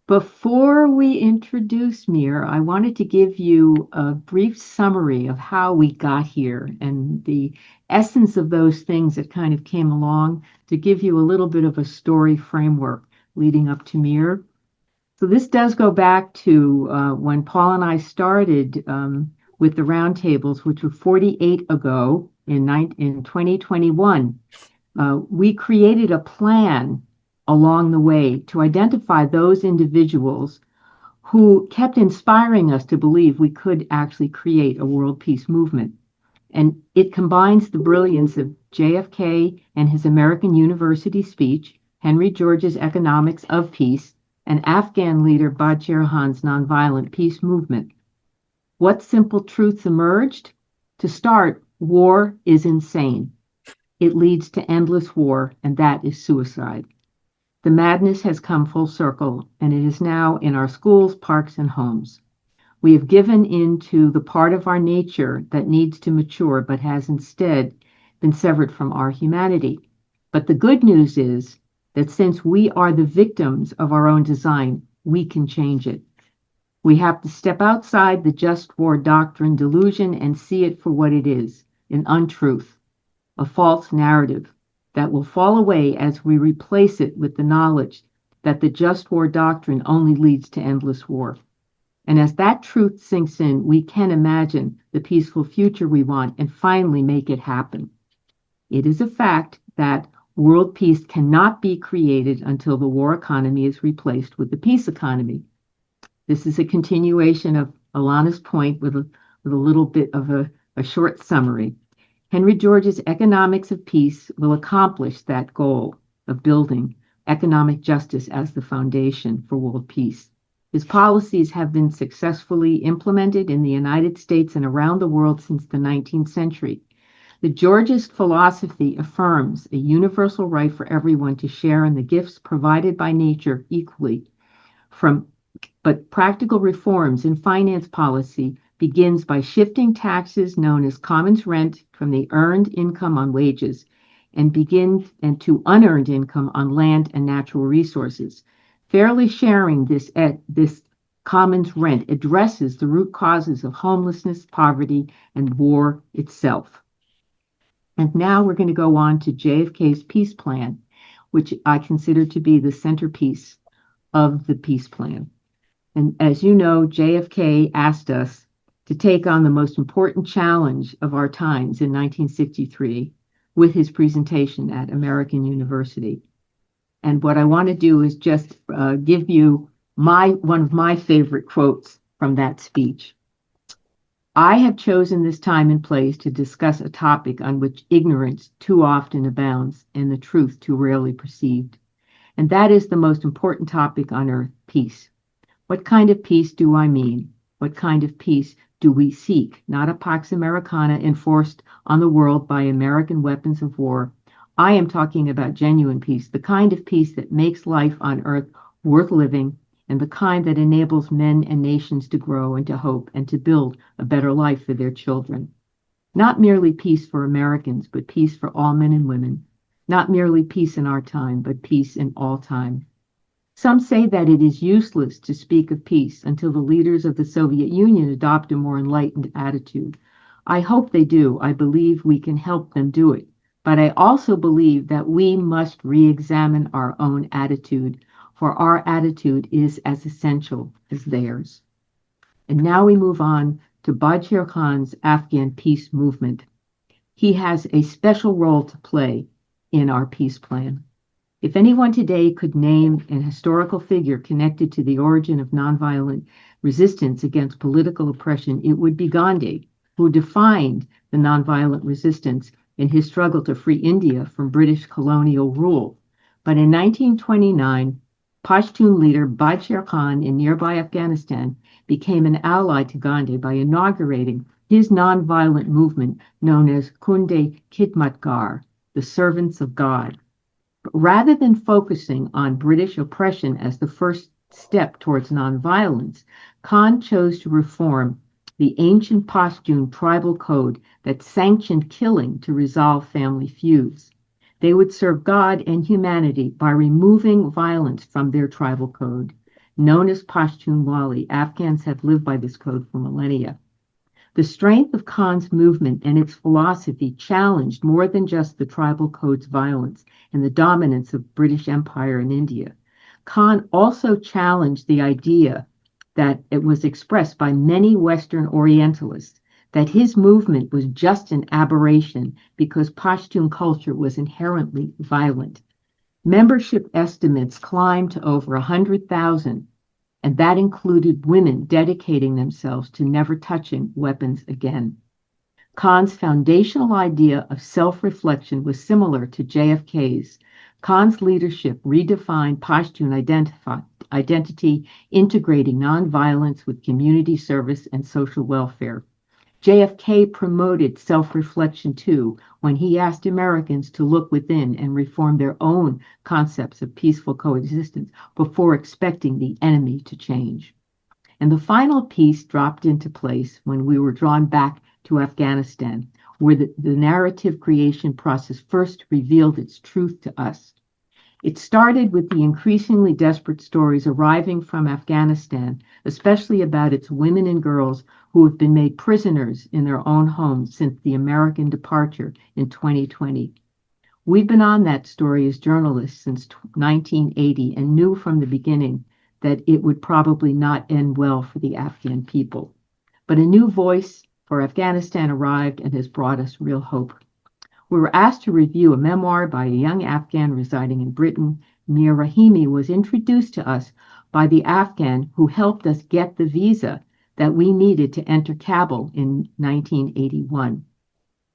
Before we introduce Mir, I wanted to give you a brief summary of how we got here and the essence of those things that kind of came along to give you a little bit of a story framework leading up to Mir. So this does go back to when Paul and I started with the Roundtables, which were 48 ago in 2021. We created a plan along the way to identify those individuals who kept inspiring us to believe we could actually create a world peace movement. And it combines the brilliance of JFK and his American University speech, Henry George's Economics of Peace, and Afghan leader Bashir Khan's nonviolent peace movement. What simple truths emerged? To start, war is insane. It leads to endless war, and that is suicide. The madness has come full circle, and it is now in our schools, parks, and homes. We have given in to the part of our nature that needs to mature, but has instead been severed from our humanity. But the good news is that since we are the victims of our own design, we can change it. We have to step outside the just war doctrine delusion and see it for what it is, an untruth, a false narrative that will fall away as we replace it with the knowledge that the just war doctrine only leads to endless war. And as that truth sinks in, we can imagine the peaceful future we want and finally make it happen. It is a fact that world peace cannot be created until the war economy is replaced with the peace economy. This is a continuation of Alana's point with a little bit of a short summary. Henry George's Economics of Peace will accomplish that goal of building economic justice as the foundation for world peace. His policies have been successfully implemented in the United States and around the world since the 19th century. The Georgist philosophy affirms a universal right for everyone to share in the gifts provided by nature equally. But practical reforms in finance policy begins by shifting taxes known as commons rent from the earned income on wages and to unearned income on land and natural resources. Fairly sharing this commons rent addresses the root causes of homelessness, poverty, and war itself. And now we're going to go on to JFK's peace plan, which I consider to be the centerpiece of the peace plan. And as you know, JFK asked us to take on the most important challenge of our times in 1963 with his presentation at American University. And what I want to do is just give you one of my favorite quotes from that speech. I have chosen this time and place to discuss a topic on which ignorance too often abounds and the truth too rarely perceived. And that is the most important topic on earth, peace. What kind of peace do I mean? What kind of peace do we seek? Not a Pax Americana enforced on the world by American weapons of war. I am talking about genuine peace, the kind of peace that makes life on earth worth living, and the kind that enables men and nations to grow and to hope and to build a better life for their children. Not merely peace for Americans, but peace for all men and women. Not merely peace in our time, but peace in all time. Some say that it is useless to speak of peace until the leaders of the Soviet Union adopt a more enlightened attitude. I hope they do. I believe we can help them do it. But I also believe that we must re-examine our own attitude, for our attitude is as essential as theirs. And now we move on to Bashir Khan's Afghan peace movement. He has a special role to play in our peace plan. If anyone today could name an historical figure connected to the origin of nonviolent resistance against political oppression, it would be Gandhi, who defined the nonviolent resistance in his struggle to free India from British colonial rule. But in 1929, Pashtun leader Bashir Khan in nearby Afghanistan became an ally to Gandhi by inaugurating his nonviolent movement known as Kunde Khidmatgar, the servants of God. Rather than focusing on British oppression as the first step towards nonviolence, Khan chose to reform the ancient Pashtun tribal code that sanctioned killing to resolve family feuds. They would serve God and humanity by removing violence from their tribal code. Known as Pashtunwali, Afghans have lived by this code for millennia. The strength of Khan's movement and its philosophy challenged more than just the tribal code's violence and the dominance of British Empire in India. Khan also challenged the idea that it was expressed by many Western Orientalists that his movement was just an aberration because Pashtun culture was inherently violent. Membership estimates climbed to over 100,000, and that included women dedicating themselves to never touching weapons again. Khan's foundational idea of self-reflection was similar to JFK's. Khan's leadership redefined Pashtun identity, integrating nonviolence with community service and social welfare. JFK promoted self-reflection too when he asked Americans to look within and reform their own concepts of peaceful coexistence before expecting the enemy to change. And the final piece dropped into place when we were drawn back to Afghanistan, where the narrative creation process first revealed its truth to us. It started with the increasingly desperate stories arriving from Afghanistan, especially about its women and girls who have been made prisoners in their own homes since the American departure in 2020. We've been on that story as journalists since 1980 and knew from the beginning that it would probably not end well for the Afghan people. But a new voice for Afghanistan arrived and has brought us real hope. We were asked to review a memoir by a young Afghan residing in Britain. Mir Rahimi was introduced to us by the Afghan who helped us get the visa that we needed to enter Kabul in 1981.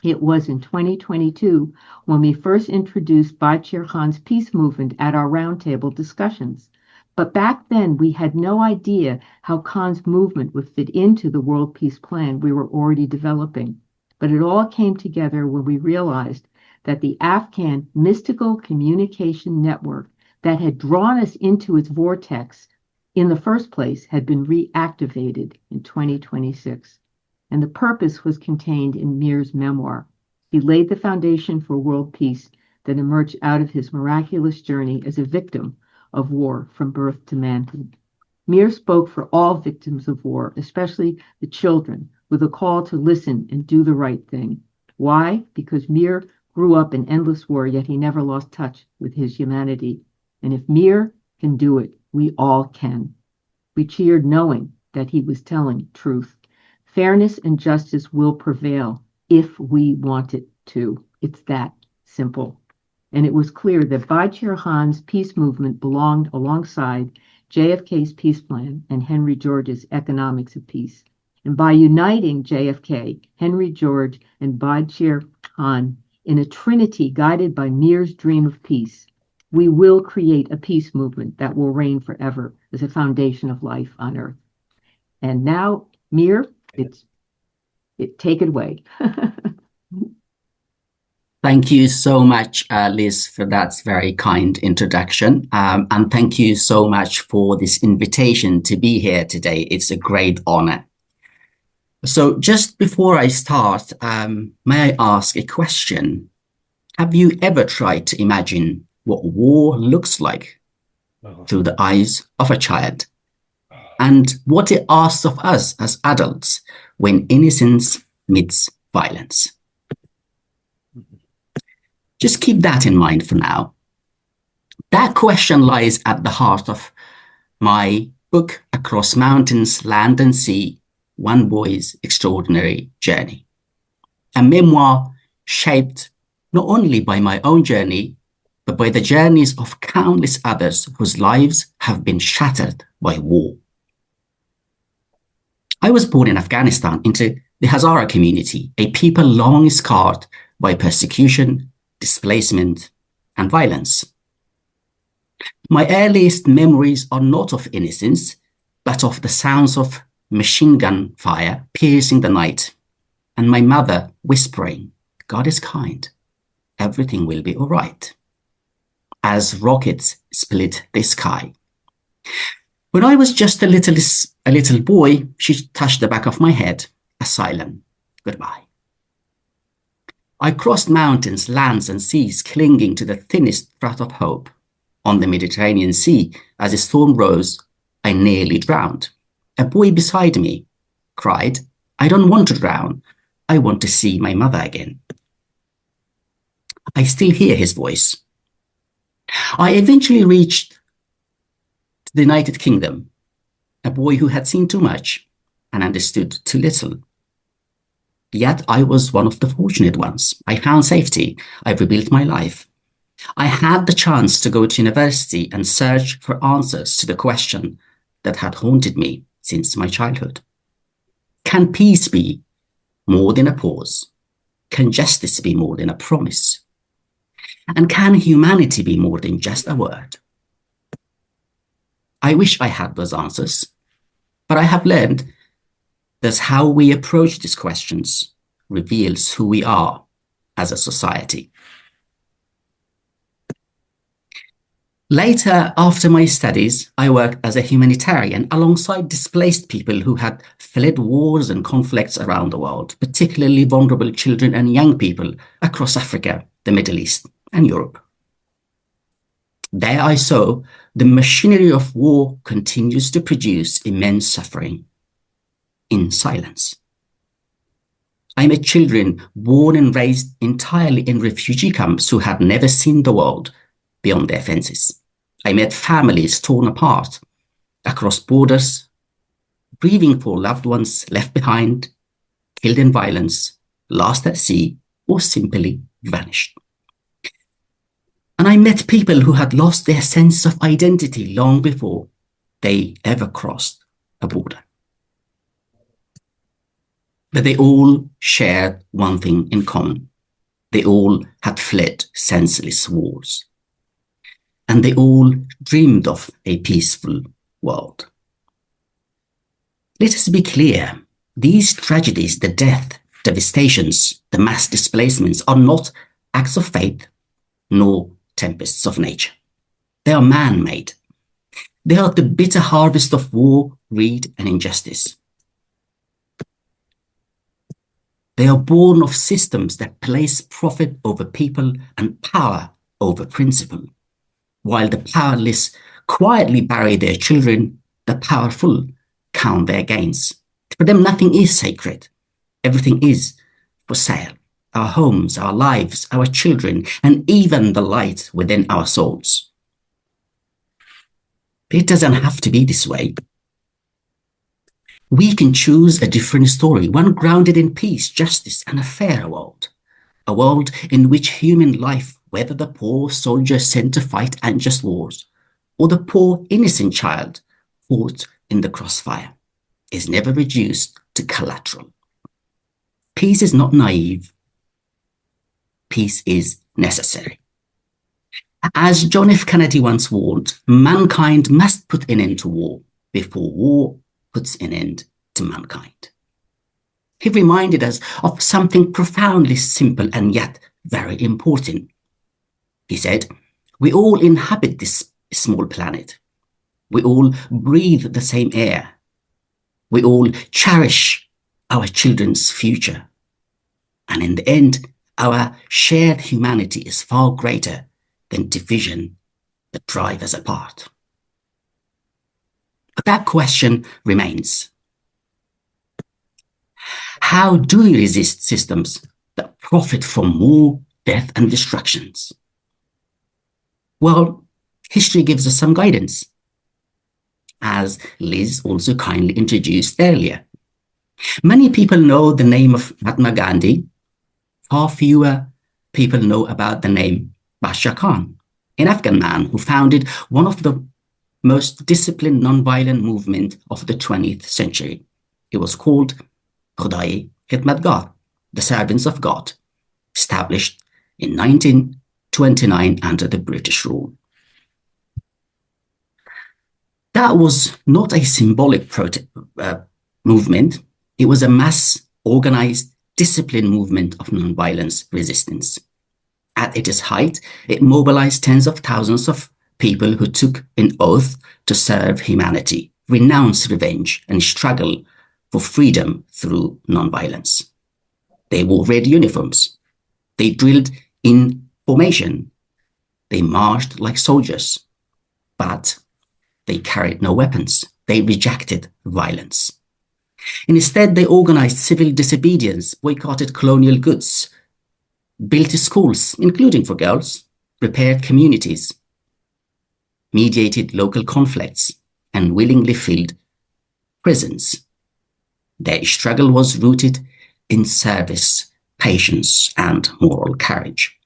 It was in 2022 when we first introduced Bachir Khan's peace movement at our roundtable discussions. But back then, we had no idea how Khan's movement would fit into the World Peace Plan we were already developing. But it all came together when we realized that the Afghan mystical communication network that had drawn us into its vortex in the first place had been reactivated in 2026. And the purpose was contained in Mir's memoir. He laid the foundation for world peace that emerged out of his miraculous journey as a victim of war from birth to manhood. Mir spoke for all victims of war, especially the children, with a call to listen and do the right thing. Why? Because Mir grew up in endless war, yet he never lost touch with his humanity. And if Mir can do it, we all can. We cheered knowing that he was telling truth. Fairness and justice will prevail if we want it to. It's that simple. And it was clear that Bachir Khan's peace movement belonged alongside JFK's peace plan and Henry George's economics of peace. And by uniting JFK, Henry George, and Bachir Khan in a trinity guided by Mir's dream of peace, we will create a peace movement that will reign forever as a foundation of life on earth. And now, Mir, take it away. Thank you so much, Liz, for that very kind introduction. And thank you so much for this invitation to be here today. It's a great honor. So just before I start, may I ask a question? Have you ever tried to imagine what war looks like through the eyes of a child? And what it asks of us as adults when innocence meets violence? Just keep that in mind for now. That question lies at the heart of my book, Across Mountains, Land and Sea, One Boy's Extraordinary Journey. A memoir shaped not only by my own journey, but by the journeys of countless others whose lives have been shattered by war. I was born in Afghanistan into the Hazara community, a people long scarred by persecution, displacement, and violence. My earliest memories are not of innocence, but of the sounds of machine gun fire piercing the night, and my mother whispering, "God is kind, everything will be all right," as rockets split the sky. When I was just a little boy, she touched the back of my head, a silent goodbye. I crossed mountains, lands, and seas, clinging to the thinnest thread of hope. On the Mediterranean Sea, as a storm rose, I nearly drowned. A boy beside me cried, I don't want to drown. I want to see my mother again. I still hear his voice. I eventually reached the United Kingdom, a boy who had seen too much and understood too little. Yet I was one of the fortunate ones. I found safety. I rebuilt my life. I had the chance to go to university and search for answers to the question that had haunted me since my childhood. Can peace be more than a pause? Can justice be more than a promise? And can humanity be more than just a word? I wish I had those answers, but I have learned that how we approach these questions reveals who we are as a society. Later, after my studies, I worked as a humanitarian alongside displaced people who had fled wars and conflicts around the world, particularly vulnerable children and young people across Africa, the Middle East, and Europe. There I saw the machinery of war continues to produce immense suffering in silence. I met children born and raised entirely in refugee camps who had never seen the world beyond their fences. I met families torn apart across borders, grieving for loved ones left behind, killed in violence, lost at sea, or simply vanished. And I met people who had lost their sense of identity long before they ever crossed a border. But they all shared one thing in common. They all had fled senseless wars. And they all dreamed of a peaceful world. Let us be clear. These tragedies, the death, devastations, the mass displacements are not acts of faith nor tempests of nature. They are man-made. They are the bitter harvest of war, greed, and injustice. They are born of systems that place profit over people and power over principle. While the powerless quietly bury their children, the powerful count their gains. For them, nothing is sacred. Everything is for sale. Our homes, our lives, our children, and even the light within our souls. It doesn't have to be this way. We can choose a different story, one grounded in peace, justice, and a fair world. A world in which human life, whether the poor soldier sent to fight unjust wars, or the poor innocent child caught in the crossfire, is never reduced to collateral. Peace is not naive. Peace is necessary. As John F. Kennedy once warned, mankind must put an end to war before war puts an end to mankind. He reminded us of something profoundly simple and yet very important. He said, we all inhabit this small planet. We all breathe the same air. We all cherish our children's future. And in the end, our shared humanity is far greater than division that drive us apart. But that question remains. How do we resist systems that profit from war, death, and destructions? Well, history gives us some guidance, as Liz also kindly introduced earlier. Many people know the name of Mahatma Gandhi. Far fewer people know about the name Pasha Khan, an Afghan man who founded one of the most disciplined non-violent movement of the 20th century. It was called Khudai Khidmatgar, the Servants of God, established in 1929 under the British rule. That was not a symbolic movement. It was a mass, organized, disciplined movement of non-violence resistance. At its height, it mobilized tens of thousands of people who took an oath to serve humanity, renounce revenge, and struggle for freedom through non-violence. They wore red uniforms. They drilled in formation. They marched like soldiers, but they carried no weapons. They rejected violence. Instead, they organized civil disobedience, boycotted colonial goods, built schools, including for girls, repaired communities, mediated local conflicts, and willingly filled prisons. Their struggle was rooted in service, patience, and moral courage.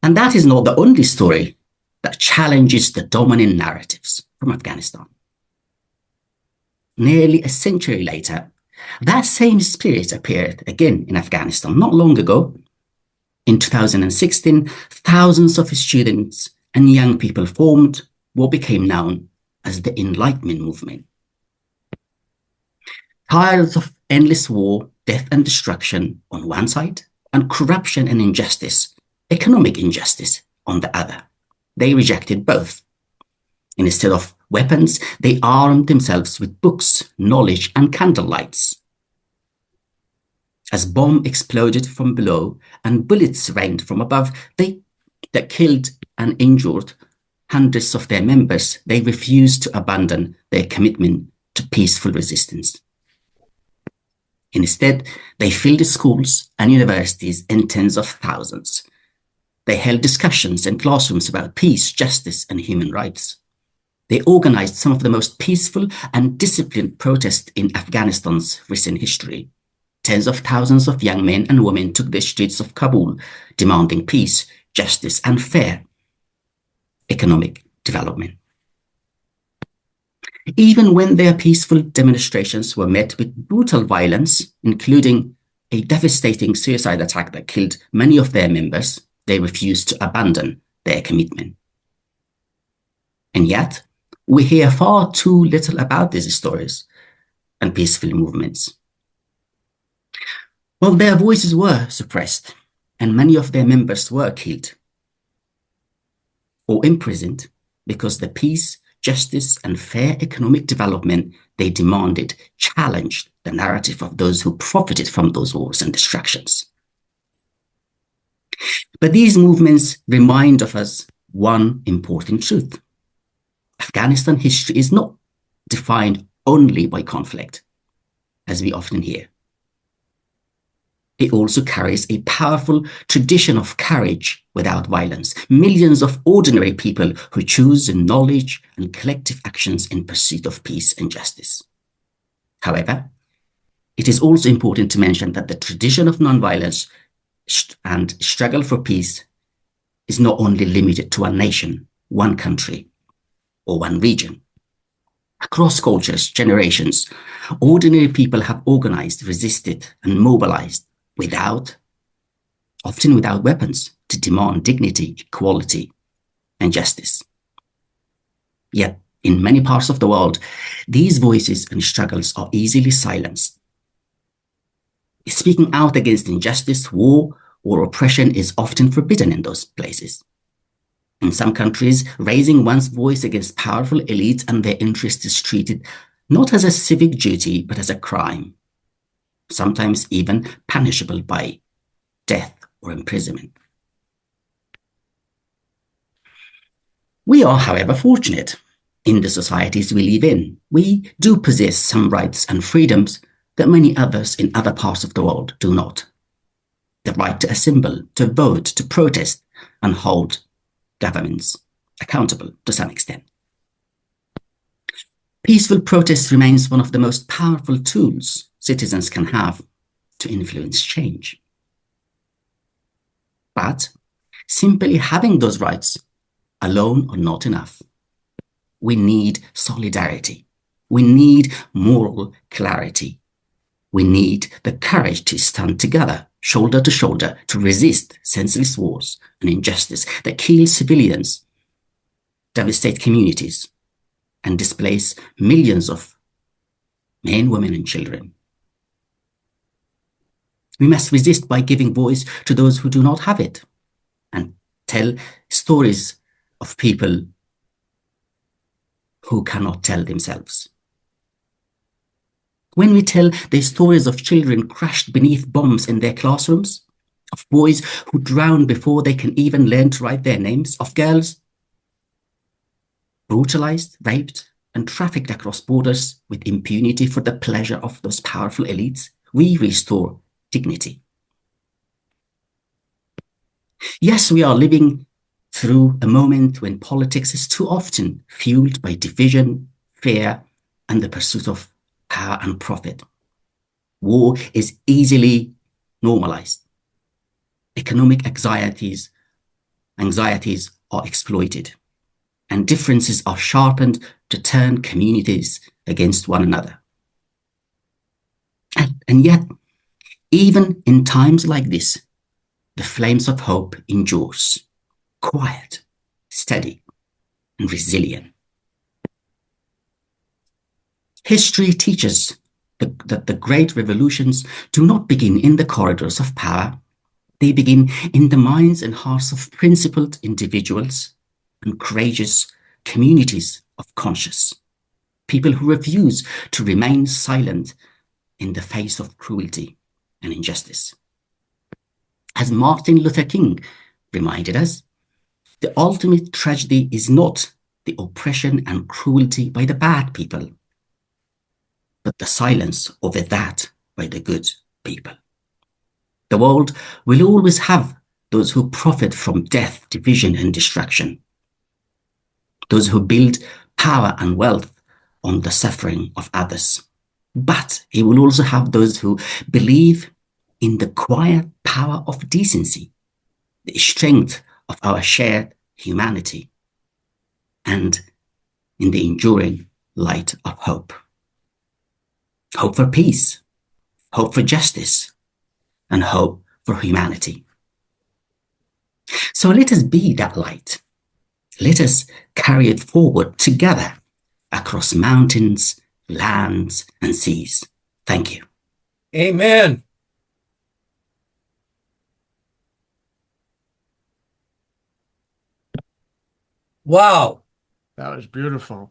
And that is not the only story that challenges the dominant narratives from Afghanistan. Nearly a century later, that same spirit appeared again in Afghanistan not long ago. In 2016, thousands of students and young people formed what became known as the Enlightenment movement. Tired of endless war, death and destruction on one side, and corruption and injustice, economic injustice on the other, they rejected both. Instead of weapons, they armed themselves with books, knowledge, and candlelights. As bombs exploded from below and bullets rained from above, that killed and injured hundreds of their members, they refused to abandon their commitment to peaceful resistance. Instead, they filled schools and universities in tens of thousands. They held discussions in classrooms about peace, justice, and human rights. They organized some of the most peaceful and disciplined protests in Afghanistan's recent history. Tens of thousands of young men and women took the streets of Kabul, demanding peace, justice, and fair economic development. Even when their peaceful demonstrations were met with brutal violence, including a devastating suicide attack that killed many of their members, they refused to abandon their commitment. And yet, we hear far too little about these stories and peaceful movements. Well, their voices were suppressed, and many of their members were killed or imprisoned because the peace, justice, and fair economic development they demanded challenged the narrative of those who profited from those wars and destructions. But these movements remind of us one important truth. Afghanistan history is not defined only by conflict, as we often hear. It also carries a powerful tradition of courage without violence. Millions of ordinary people who choose knowledge and collective actions in pursuit of peace and justice. However, it is also important to mention that the tradition of nonviolence and struggle for peace is not only limited to one nation, one country, or one region. Across cultures, generations, ordinary people have organized, resisted, and mobilized often without weapons, to demand dignity, equality, and justice. Yet, in many parts of the world, these voices and struggles are easily silenced. Speaking out against injustice, war, or oppression is often forbidden in those places. In some countries, raising one's voice against powerful elites and their interests is treated not as a civic duty, but as a crime, sometimes even punishable by death or imprisonment. We are, however, fortunate in the societies we live in. We do possess some rights and freedoms that many others in other parts of the world do not. The right to assemble, to vote, to protest, and hold governments accountable to some extent. Peaceful protest remains one of the most powerful tools citizens can have to influence change. But simply having those rights alone are not enough. We need solidarity. We need moral clarity. We need the courage to stand together, shoulder to shoulder, to resist senseless wars and injustice that kill civilians, devastate communities, and displace millions of men, women, and children. We must resist by giving voice to those who do not have it and tell stories of people who cannot tell themselves. When we tell the stories of children crushed beneath bombs in their classrooms, of boys who drown before they can even learn to write their names, of girls brutalized, raped, and trafficked across borders with impunity for the pleasure of those powerful elites, we restore dignity. Yes, we are living through a moment when politics is too often fueled by division, fear, and the pursuit of power and profit. War is easily normalized. Economic anxieties are exploited, and differences are sharpened to turn communities against one another. And yet, even in times like this, the flames of hope endures, quiet, steady, and resilient. History teaches that the great revolutions do not begin in the corridors of power. They begin in the minds and hearts of principled individuals and courageous communities of conscience, people who refuse to remain silent in the face of cruelty and injustice. As Martin Luther King reminded us, the ultimate tragedy is not the oppression and cruelty by the bad people, but the silence over that by the good people. The world will always have those who profit from death, division, and destruction, those who build power and wealth on the suffering of others. But it will also have those who believe in the quiet power of decency, the strength of our shared humanity, and in the enduring light of hope. Hope for peace, hope for justice, and hope for humanity. So let us be that light. Let us carry it forward together across mountains, lands, and seas. Thank you. Amen. Wow. That was beautiful.